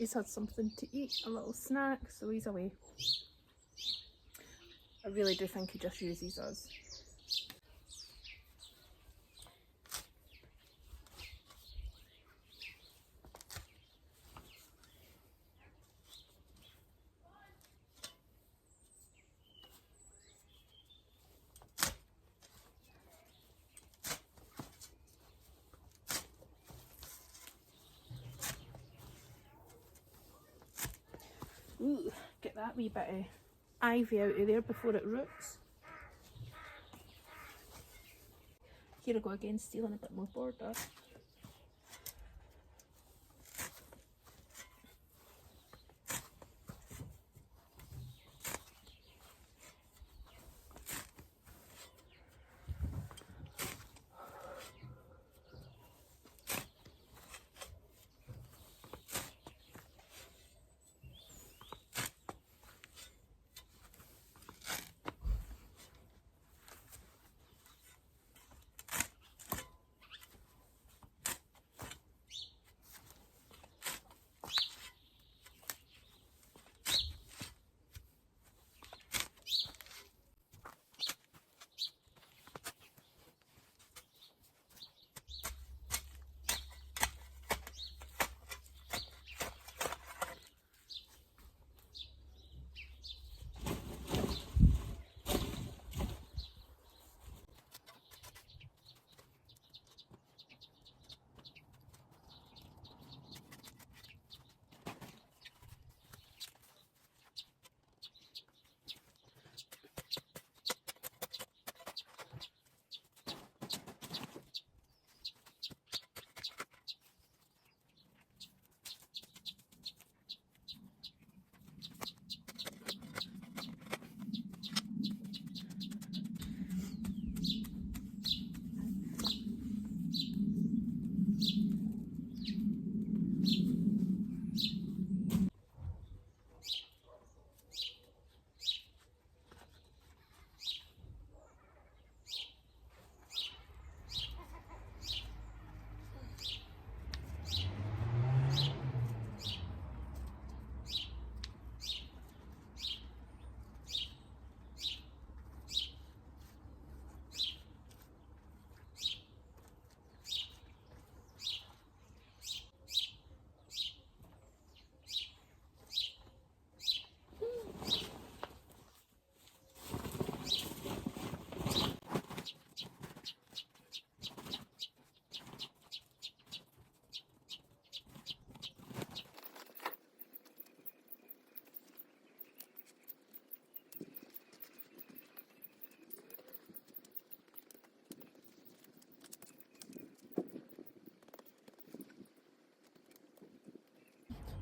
He's had something to eat, a little snack, so he's away. I really do think he just uses us. Ooh, get that wee bit of ivy out of there before it roots. Here I go again, stealing a bit more border.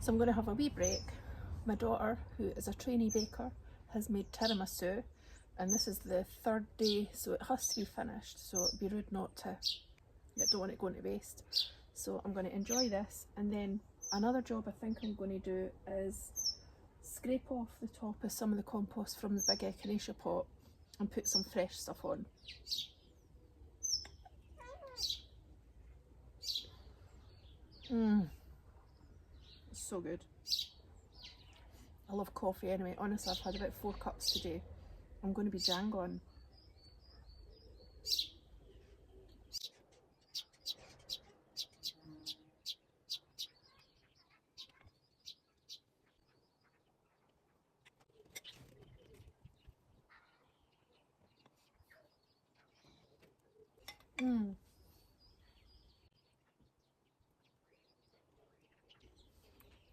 So I'm going to have a wee break. My daughter, who is a trainee baker, has made tiramisu, and this is the third day, so it has to be finished. So it'd be rude not to, I don't want it going to waste. So I'm going to enjoy this, and then another job I think I'm going to do is scrape off the top of some of the compost from the big echinacea pot and put some fresh stuff on. It's so good. I love coffee anyway. Honestly, I've had about 4 cups today. I'm going to be jang on.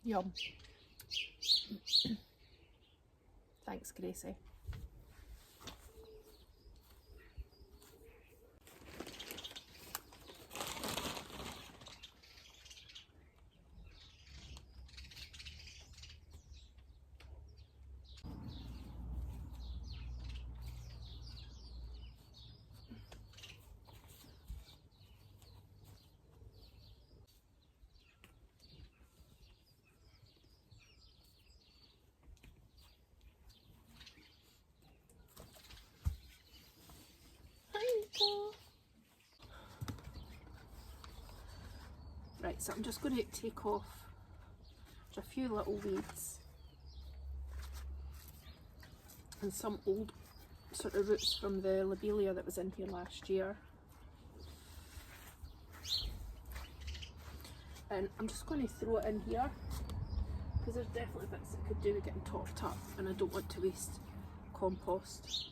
Yum. Thanks, Gracie. Right, so I'm just going to take off There's a few little weeds and some old sort of roots from the lobelia that was in here last year. And I'm just going to throw it in here because there's definitely bits that could do with getting topped up, and I don't want to waste compost.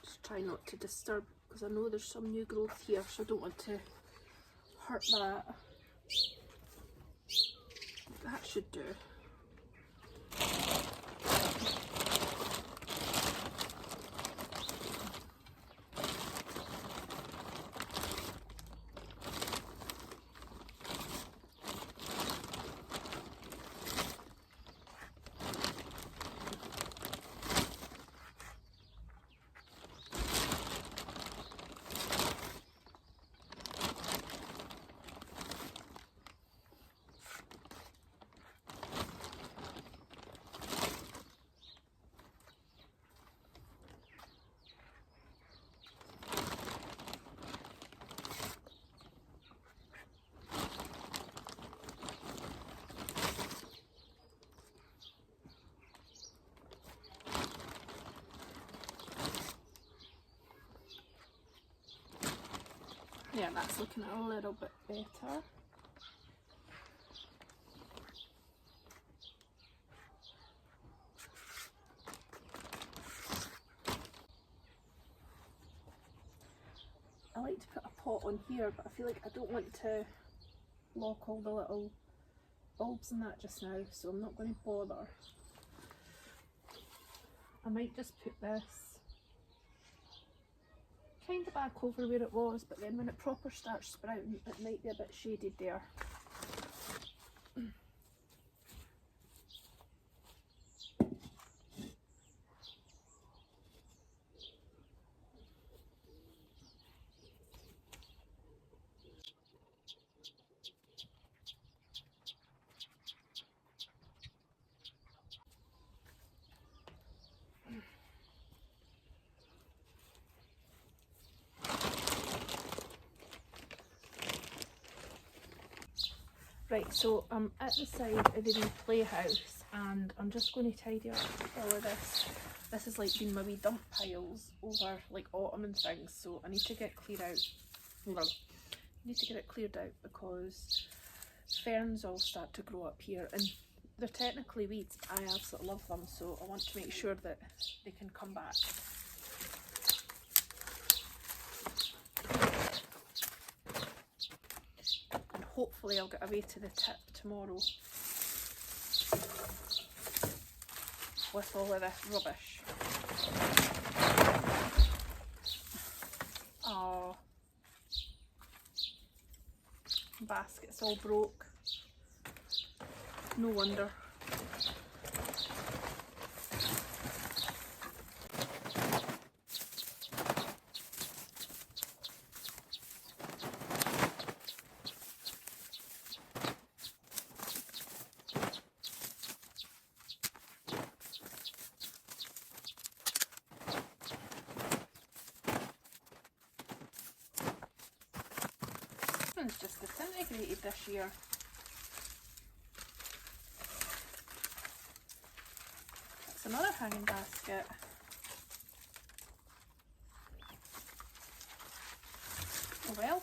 Just try not to disturb, because I know there's some new growth here, so I don't want to hurt that. That should do. Yeah, that's looking a little bit better. I like to put a pot on here, but I feel like I don't want to lock all the little bulbs in that just now, so I'm not going to bother. I might just put this kind of back over where it was, but then when it proper starts sprouting, it might be a bit shaded there. Right, so I'm at the side of the wee playhouse and I'm just going to tidy up all of this. This has like been my wee dump piles over like autumn and things, so I need to get cleared out. Well, I need to get it cleared out because ferns all start to grow up here, and they're technically weeds. I absolutely love them, so I want to make sure that they can come back. Hopefully I'll get away to the tip tomorrow with all of this rubbish. Oh, basket's all broke. No wonder. It's just disintegrated this year. That's another hanging basket. Oh well.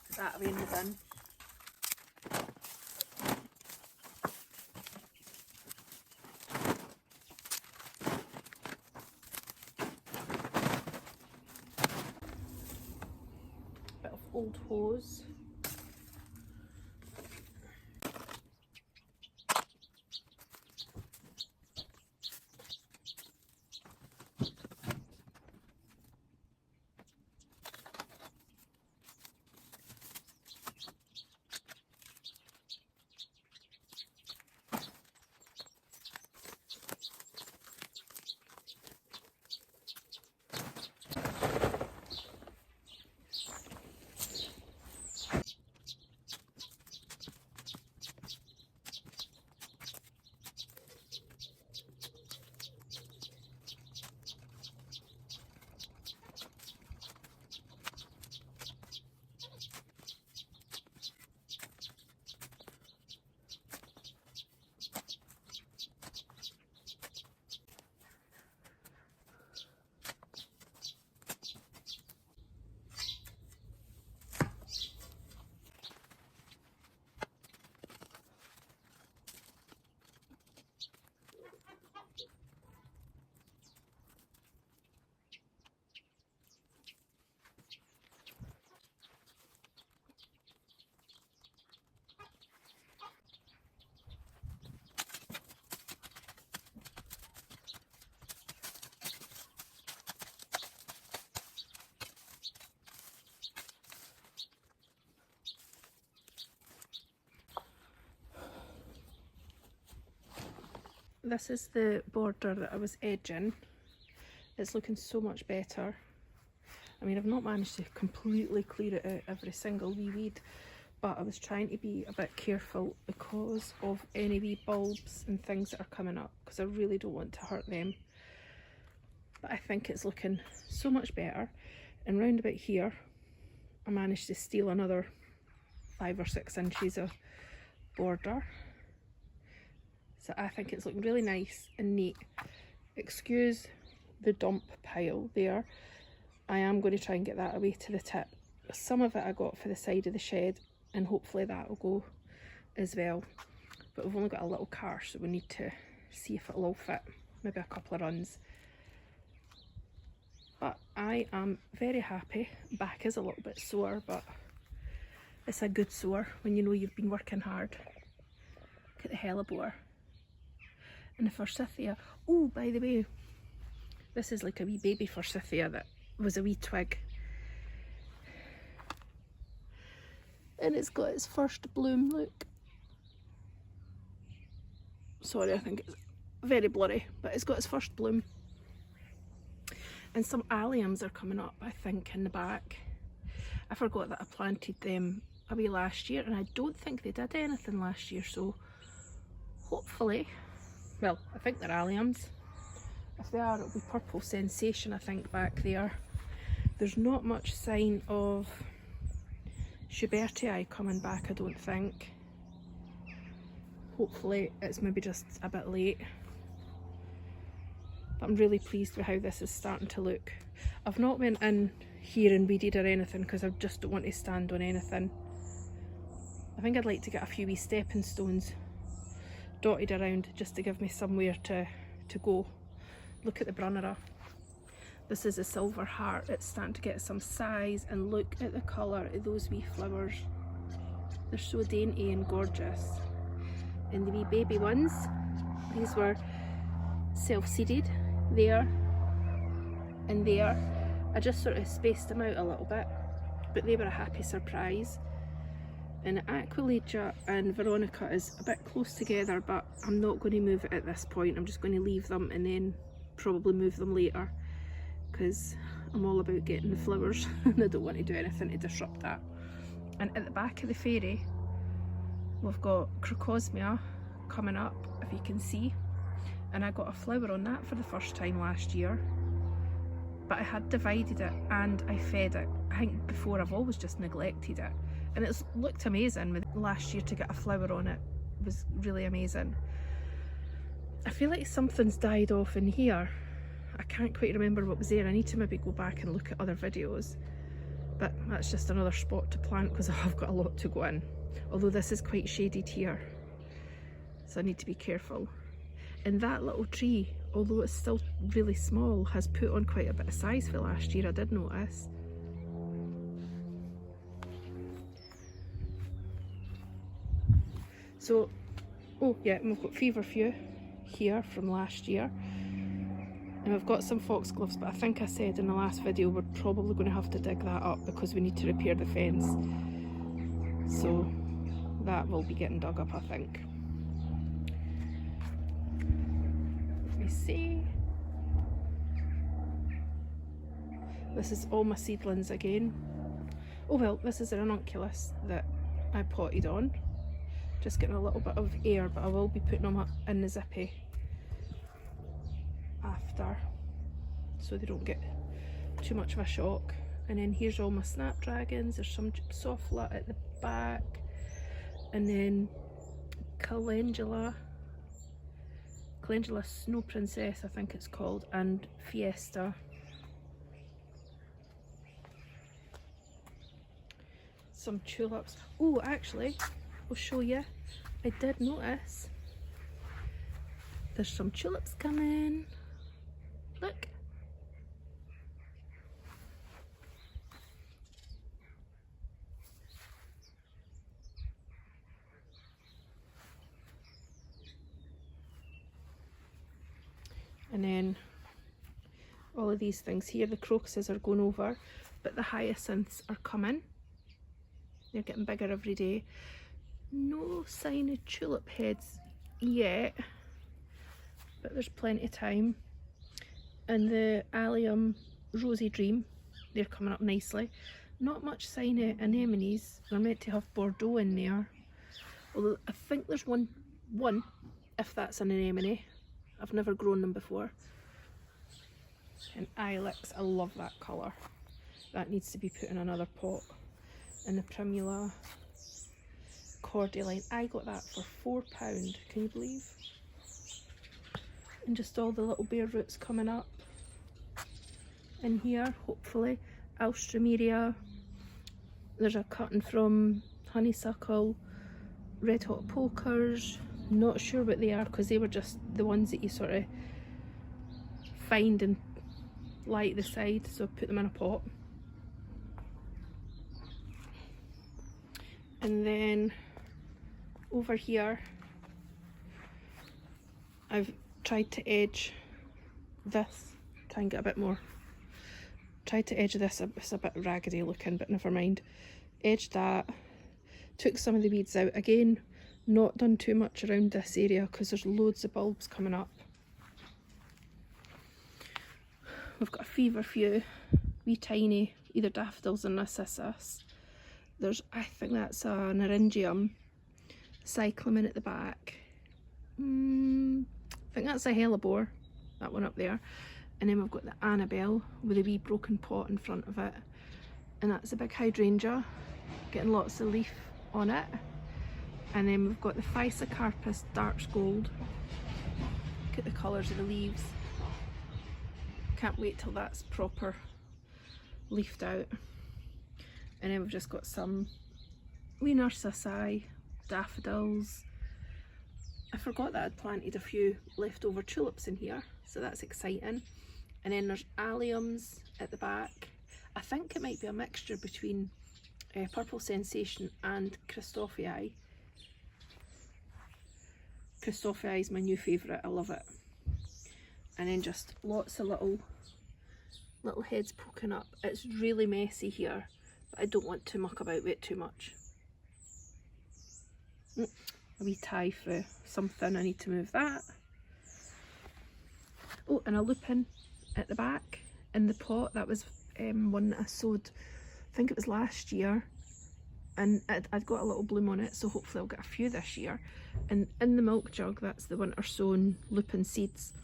Put that away in the bin. Old hose. this is the border that I was edging. It's looking so much better. I mean, I've not managed to completely clear it out every single wee weed, but I was trying to be a bit careful because of any wee bulbs and things that are coming up, because I really don't want to hurt them. But I think it's looking so much better. And round about here, I managed to steal another 5 or 6 inches of border. So I think it's looking really nice and neat. Excuse the dump pile there. I am going to try and get that away to the tip. Some of it I got for the side of the shed, and hopefully that will go as well. But we've only got a little car, so we need to see if it'll all fit. Maybe a couple of runs. But I am very happy. Back is a little bit sore, but it's a good sore when you know you've been working hard. Look at the hellebore. And the forsythia. Oh, by the way, this is like a wee baby forsythia that was a wee twig. And it's got its first bloom, look. Sorry, I think it's very blurry, but it's got its first bloom. And some alliums are coming up, I think, in the back. I forgot that I planted them away last year, and I don't think they did anything last year, so hopefully, well, I think they're alliums. If they are, it'll be purple sensation, I think, back there. There's not much sign of Schubertii coming back, I don't think. Hopefully it's maybe just a bit late. But I'm really pleased with how this is starting to look. I've not went in here and weeded or anything because I just don't want to stand on anything. I think I'd like to get a few wee stepping stones dotted around just to give me somewhere to go. Look at the brunnera. This is a silver heart. It's starting to get some size, and look at the colour of those wee flowers. They're so dainty and gorgeous. And the wee baby ones, these were self-seeded there and there. I just sort of spaced them out a little bit, but they were a happy surprise. And Aquilegia and Veronica is a bit close together, but I'm not going to move it at this point. I'm just going to leave them and then probably move them later, because I'm all about getting the flowers and I don't want to do anything to disrupt that. And at the back of the fairy, we've got Crocosmia coming up, if you can see. And I got a flower on that for the first time last year. But I had divided it and I fed it. I think before I've always just neglected it. And it's looked amazing. Last year to get a flower on it was really amazing. I feel like something's died off in here. I can't quite remember what was there. I need to maybe go back and look at other videos. But that's just another spot to plant because I've got a lot to go in. Although this is quite shaded here, so I need to be careful. And that little tree, although it's still really small, has put on quite a bit of size for last year, I did notice. So, oh yeah, and we've got feverfew here from last year. And we've got some foxgloves, but I think I said in the last video we're probably going to have to dig that up because we need to repair the fence. So that will be getting dug up, I think. Let me see. This is all my seedlings again. Oh well, this is an ranunculus that I potted on. Just getting a little bit of air, but I will be putting them up in the zippy after, so they don't get too much of a shock. And then here's all my snapdragons. There's some gypsophila at the back, and then calendula snow princess I think it's called, and fiesta. Some tulips. Oh, actually I'll show you. I did notice there's some tulips coming. Look. And then all of these things here, the crocuses are going over, but the hyacinths are coming. They're getting bigger every day. No sign of tulip heads yet, but there's plenty of time. And the allium Rosy Dream, they're coming up nicely. Not much sign of anemones. They're meant to have Bordeaux in there. Although I think there's one, if that's an anemone. I've never grown them before. And ilex, I love that colour. That needs to be put in another pot. And the primula cordyline, I got that for £4, can you believe? And just all the little bare roots coming up in here, hopefully. Alstroemeria, there's a cutting from honeysuckle, red hot pokers, not sure what they are because they were just the ones that you sort of find and light the side, so put them in a pot. And then over here I've tried to edge this, try and get a bit more. Tried to edge this, it's a bit raggedy looking, but never mind. Edged that, took some of the weeds out. Again, not done too much around this area because there's loads of bulbs coming up. We've got a few wee tiny, either daffodils or narcissus. There's, I think that's a Naringium, cyclamen at the back. I think that's a hellebore, that one up there. And then we've got the Annabelle with a wee broken pot in front of it. And that's a big hydrangea, getting lots of leaf on it. And then we've got the Physocarpus Dark Gold. Look at the colours of the leaves. Can't wait till that's proper leafed out. And then we've just got some wee narcissi, daffodils. I forgot that I'd planted a few leftover tulips in here, so that's exciting. And then there's alliums at the back. I think it might be a mixture between Purple Sensation and Christophii. Christophii is my new favourite, I love it. And then just lots of little heads poking up. It's really messy here, but I don't want to muck about with it too much. A wee tie for something, I need to move that. Oh, and a lupin at the back in the pot. That was one that I sowed, I think it was last year, and I'd got a little bloom on it, so hopefully I'll get a few this year. And in the milk jug, that's the winter sown lupin seeds,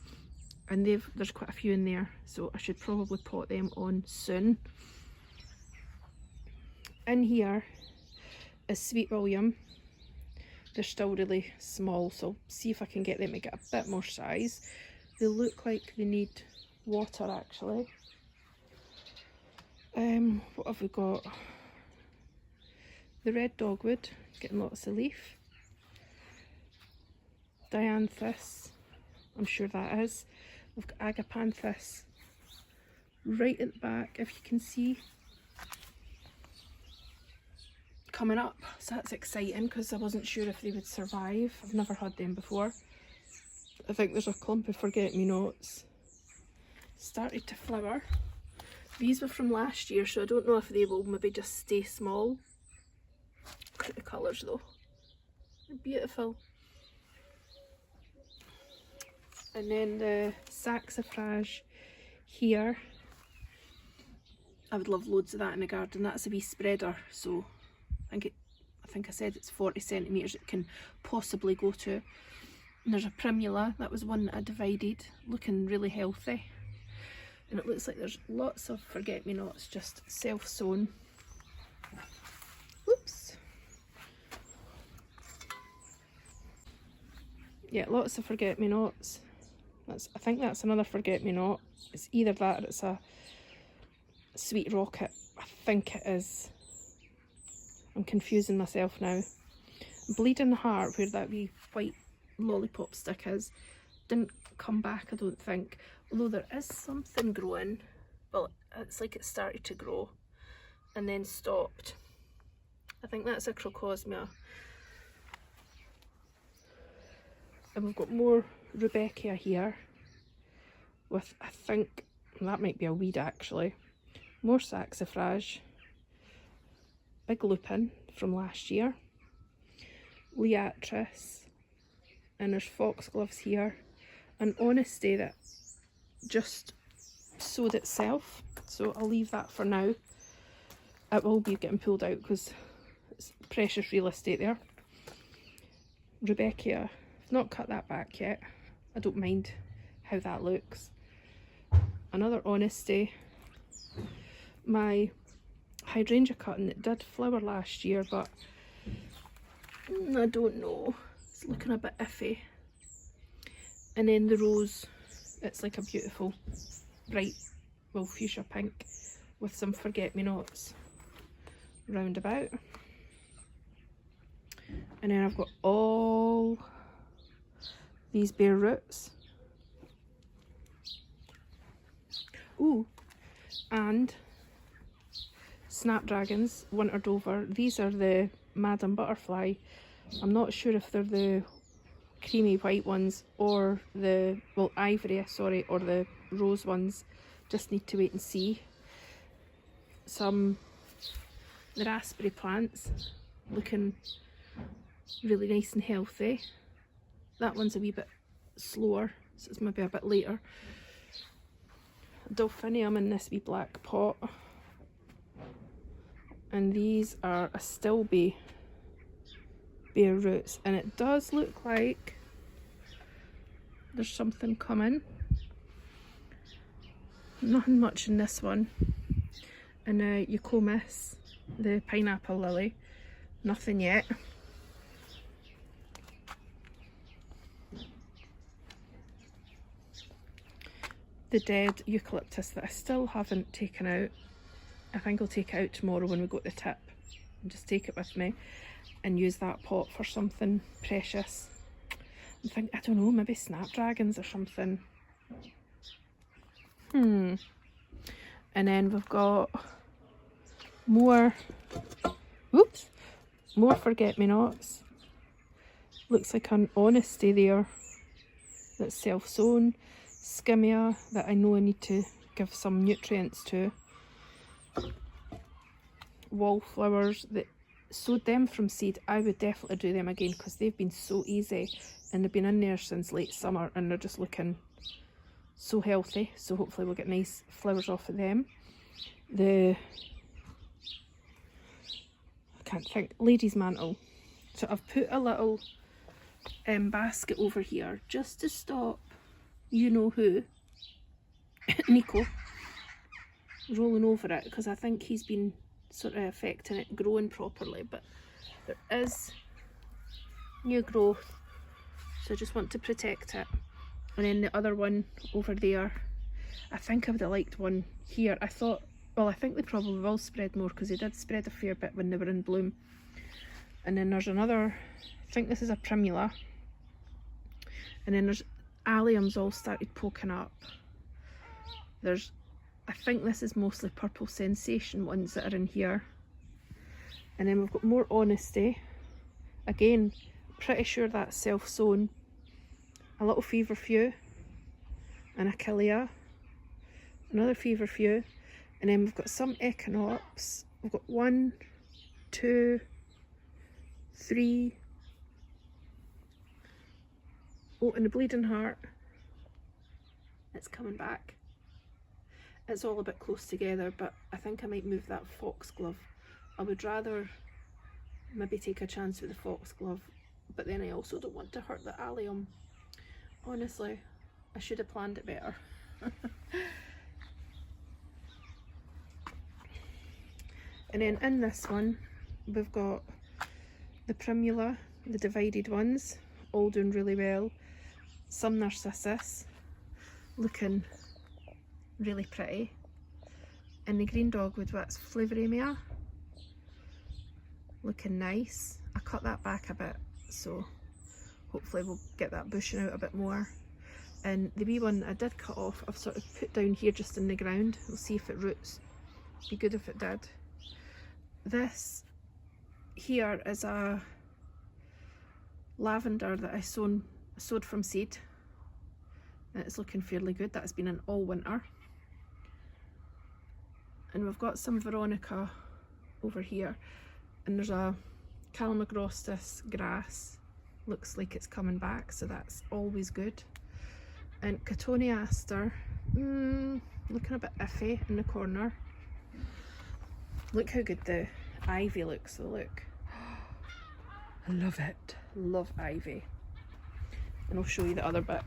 and there's quite a few in there, so I should probably pot them on soon. In here is Sweet William. They're still really small, so I'll see if I can get them to get a bit more size. They look like they need water actually. What have we got? The red dogwood, getting lots of leaf. Dianthus, I'm sure that is. We've got agapanthus right at the back, if you can see, coming up, so that's exciting because I wasn't sure if they would survive. I've never had them before. I think there's a clump of forget-me-nots started to flower. These were from last year, so I don't know if they will maybe just stay small. Look at the colours though, they're beautiful. And then the saxifrage here, I would love loads of that in the garden. That's a wee spreader, so I think I said it's 40 centimetres it can possibly go to. And there's a primula, that was one that I divided, looking really healthy. And it looks like there's lots of forget-me-nots just self-sown. Whoops. Yeah, lots of forget-me-nots. I think that's another forget-me-not. It's either that or it's a sweet rocket. I think it is. I'm confusing myself now. Bleeding Heart, where that wee white lollipop stick is, didn't come back, I don't think. Although there is something growing. Well, it's like it started to grow and then stopped. I think that's a crocosmia. And we've got more Rudbeckia here with, I think, that might be a weed actually. More saxifrage. Big lupin from last year. Liatris. And there's foxgloves here. an honesty that just sowed itself, so I'll leave that for now. It will be getting pulled out because it's precious real estate there. Rebecca, I've not cut that back yet. I don't mind how that looks. Another honesty. My hydrangea cutting, it did flower last year, but I don't know. It's looking a bit iffy. And then the rose, it's like a beautiful bright, well, fuchsia pink with some forget-me-nots round about. And then I've got all these bare roots. Ooh, and snapdragons, wintered over. These are the Madam Butterfly. I'm not sure if they're the creamy white ones or the, well, ivory, sorry, or the rose ones. Just need to wait and see. Some, the raspberry plants looking really nice and healthy. That one's a wee bit slower, so it's maybe a bit later. Delphinium in this wee black pot. And these are a stilby bare roots, and it does look like there's something coming. Nothing much in this one. And Eucomis, the pineapple lily, nothing yet. The dead eucalyptus that I still haven't taken out. I think I'll take it out tomorrow when we go to the tip and just take it with me and use that pot for something precious. I don't know, maybe snapdragons or something. And then we've got more, oops, more forget-me-nots. Looks like an honesty there that's self-sown. Skimmia that I know I need to give some nutrients to. Wallflowers that sowed them from seed. I would definitely do them again because they've been so easy and they've been in there since late summer and they're just looking so healthy, so hopefully we'll get nice flowers off of them. I can't think, lady's mantle. So I've put a little basket over here just to stop you know who, Nico, rolling over it, because I think he's been sort of affecting it growing properly, but there is new growth, so I just want to protect it. And then the other one over there, I think I would have liked one here. I thought, well, I think they probably will spread more because they did spread a fair bit when they were in bloom. And then there's another, I think this is a primula, and then there's alliums all started poking up. There's, I think this is mostly purple sensation ones that are in here. And then we've got more honesty. Again, pretty sure that's self-sown. A little feverfew, an achillea, another feverfew, and then we've got some echinops. We've got 1, 2, 3. Oh, and the bleeding heart, it's coming back. It's all a bit close together, but I think I might move that foxglove. I would rather maybe take a chance with the foxglove, but then I also don't want to hurt the allium. Honestly, I should have planned it better. And then in this one, we've got the primula, the divided ones, all doing really well. Some narcissus, looking really pretty. And the green dogwood, that's Flavouramia, looking nice. I cut that back a bit, so hopefully we'll get that bushing out a bit more. And the wee one I did cut off, I've sort of put down here just in the ground. We'll see if it roots. Be good if it did. This here is a lavender that I sowed from seed. And it's looking fairly good. That's been in all winter. And we've got some Veronica over here. And there's a Calamagrostis grass. Looks like it's coming back, so that's always good. And Cotoneaster, looking a bit iffy in the corner. Look how good the ivy looks though, look. I love it. Love ivy. And I'll show you the other bit.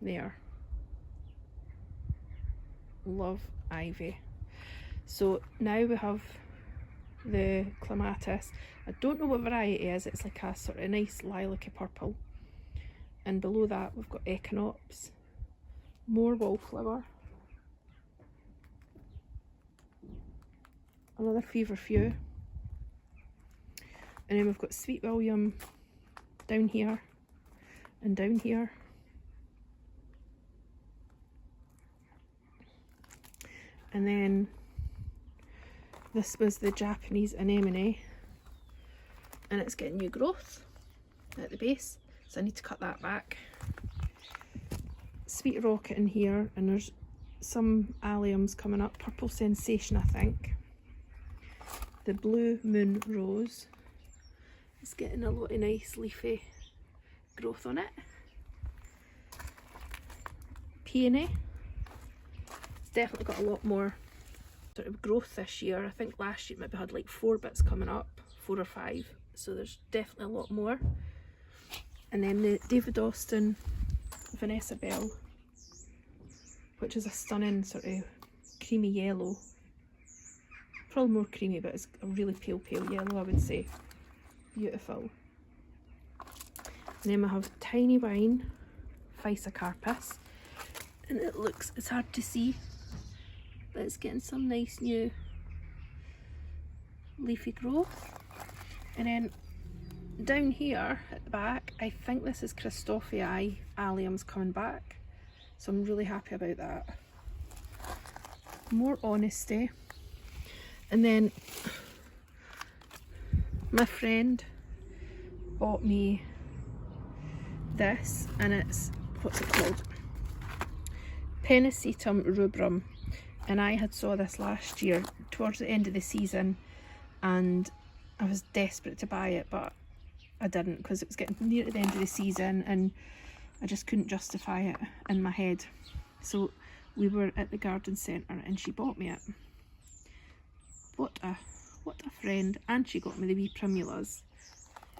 There. Love ivy. So now we have the clematis. I don't know what variety it is. It's like a sort of nice lilac-y purple. And below that we've got echinops. More wallflower. Another feverfew. And then we've got Sweet William down here and down here. And then this was the Japanese anemone, and it's getting new growth at the base, so I need to cut that back. Sweet Rocket in here, and there's some alliums coming up. Purple Sensation, I think. The Blue Moon Rose. It's getting a lot of nice leafy growth on it. Peony. It's definitely got a lot more sort of growth this year. I think last year it maybe had like 4 bits coming up, 4 or 5. So there's definitely a lot more. And then the David Austin Vanessa Bell, which is a stunning sort of creamy yellow. Probably more creamy, but it's a really pale yellow, I would say. Beautiful. And then we have Tiny Wine, Physocarpus, and it looks, it's hard to see, but it's getting some nice new leafy growth. And then down here at the back, I think this is Christophii alliums coming back, so I'm really happy about that. More honesty. And then my friend bought me this, and it's, what's it called? Pennisetum rubrum, and I had saw this last year towards the end of the season, and I was desperate to buy it, but I didn't because it was getting near to the end of the season and I just couldn't justify it in my head. So we were at the garden centre and she bought me it. What a friend. And she got me the wee primulas,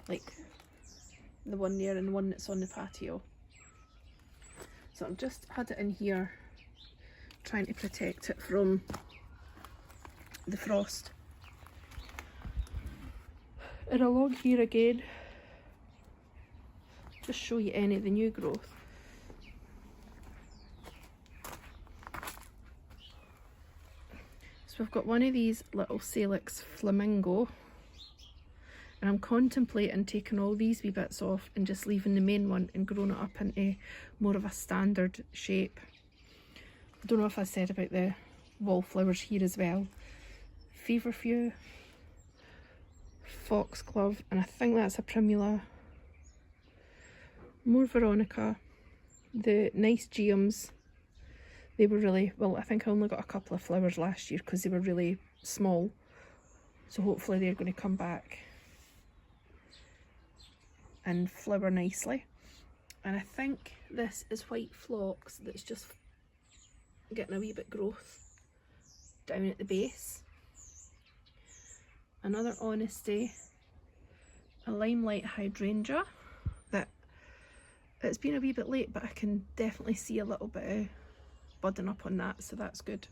like the one there and the one that's on the patio. So I've just had it in here trying to protect it from the frost. And along here again, just show you any of the new growth. So we've got one of these little Salix Flamingo, and I'm contemplating taking all these wee bits off and just leaving the main one and growing it up into more of a standard shape. I don't know if I said about the wallflowers here as well. Feverfew, Foxglove, and I think that's a primula. More Veronica. The nice geums, they were really, well, I think I only got a couple of flowers last year because they were really small, so hopefully they're going to come back and flower nicely. And I think this is White Phlox that's just getting a wee bit growth down at the base. Another Honesty, a Limelight Hydrangea that it's been a wee bit late, but I can definitely see a little bit of budding up on that, so that's good.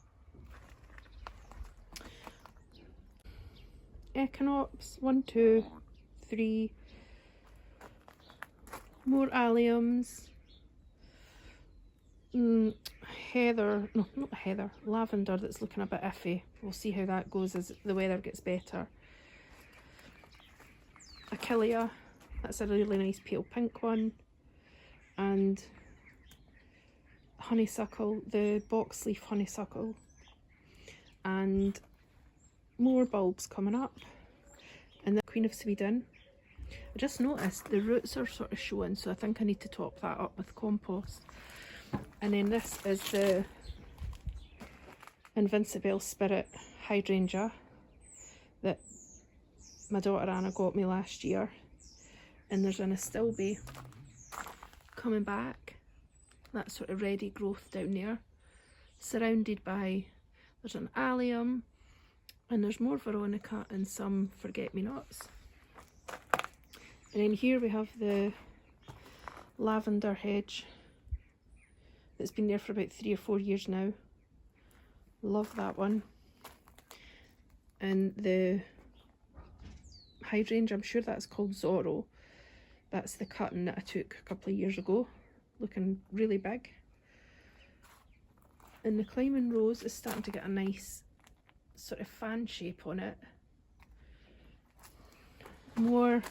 Echinops, 1, 2, 3. More alliums. Heather, no, not heather, lavender that's looking a bit iffy. We'll see how that goes as the weather gets better. Achillea, that's a really nice pale pink one. And honeysuckle, the box leaf honeysuckle. And more bulbs coming up. And the Queen of Sweden. I just noticed the roots are sort of showing, so I think I need to top that up with compost. And then this is the Invincible Spirit Hydrangea that my daughter Anna got me last year. and there's an astilbe coming back, that sort of ready growth down there, surrounded by, there's an allium, and there's more veronica and some forget-me-nots. And then here we have the lavender hedge that's been there for about 3 or 4 years now. Love that one. And the hydrangea, I'm sure that's called Zorro. That's the cutting that I took a couple of years ago, looking really big. And the climbing rose is starting to get a nice sort of fan shape on it. More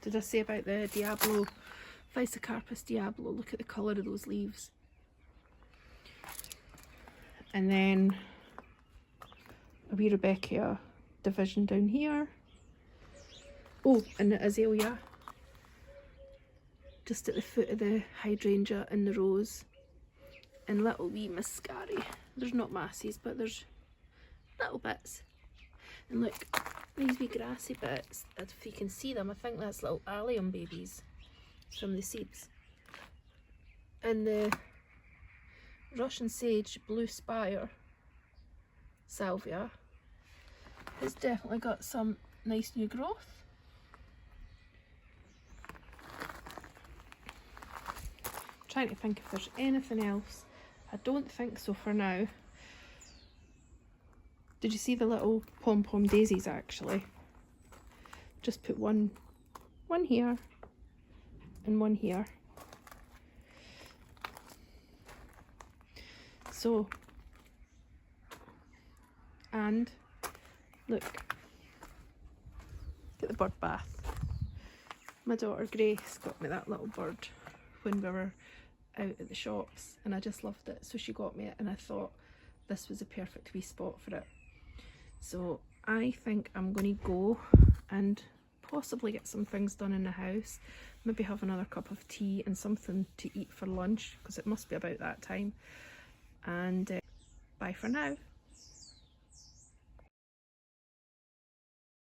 did I say about the Diablo, Physocarpus Diablo? Look at the colour of those leaves. And then a wee Rebecca division down here. Oh, and the azalea just at the foot of the hydrangea and the rose. And little wee muscari. There's not masses, but there's little bits. And look, these wee grassy bits, if you can see them, I think that's little allium babies from the seeds. And the Russian sage blue spire salvia has definitely got some nice new growth. Trying to think if there's anything else. I don't think so for now. Did you see the little pom-pom daisies actually? Just put one here and one here. So, and look at the bird bath. My daughter Grace got me that little bird when we were out at the shops, and I just loved it, so she got me it, and I thought this was a perfect wee spot for it. So I think I'm going to go and possibly get some things done in the house, maybe have another cup of tea and something to eat for lunch, because it must be about that time. And bye for now.